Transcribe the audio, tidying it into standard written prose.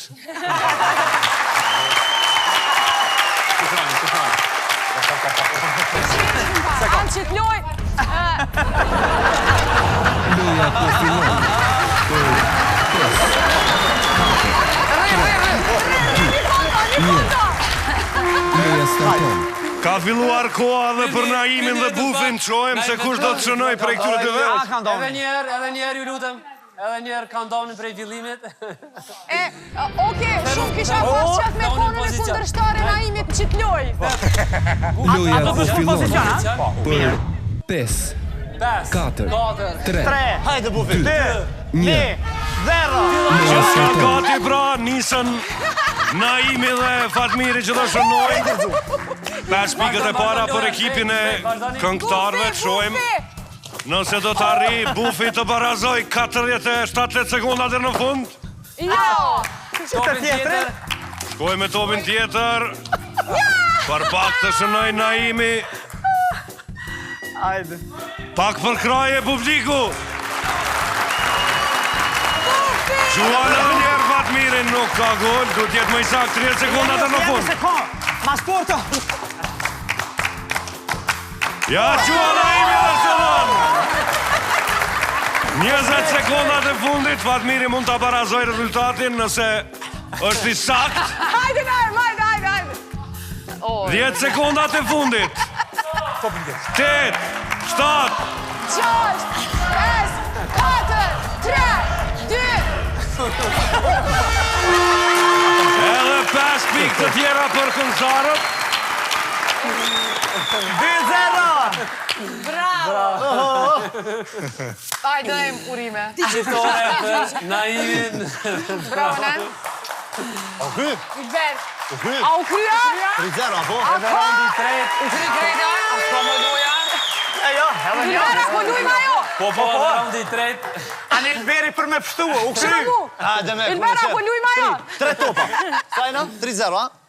Anë që t'loj... Loja po fillon. Loja starton. Ka filluar koha dhe për Naimin dhe Bufin, qojmë se kush do të shënoj prej këtyre dy vetë. Edhe njerë, ju lutem. Edhe njerë ka ndonin prej fillimit. Oke, shumë kisha pas qef me konën e kundërshtare Naimit që t'loj. Loja po fillon. Për 5, 4, 3, Hajde Bufi. 2, 1. 0. Loja Ka starton. gati pra, nisën Naimi dhe Fatmiri që do shënoj. 5 pikët e para për ekipin e këngëtarëve, qojmë. Nëse do të arri Bufi të barazoj 47 sekonda dhe në fund. Jo! Topin tjetër. Shkoj me topin tjetër. Për pak të shënoj Naimi. Hajde. Pak për kraje publiku. Gjuana njerë Fatmirin nuk ka gol. Du tjetë më i sak 30 sekonda dhe në fund. Ma sporto. Ja, Gjuana imi dhe shënon. 20 sekondat e fundit, Fatmiri mund të barazoj rezultatin nëse është i sakt. Hajde, hajde. 10 sekondat e fundit. 8, 7, 6, 5, 4, 3, 2... edhe 5 pikë të tjera për këngëtarët. 2-0. Bravo! Hajde, urime. Qitore për Naimin. Bravo, Nen. O kry? Iber. A u krya? 3-0, apo? Raundi i tret. U kry krejta? Ska më doja? E jo, edhe një. Ilbera, po lujma jo! Po, raundi i tret. Ani Ilberi për me pështua, u kry. Shrabu! Hajde me, Ilbera, po lujma jo! 3 topa. Sajna, 3-0, a?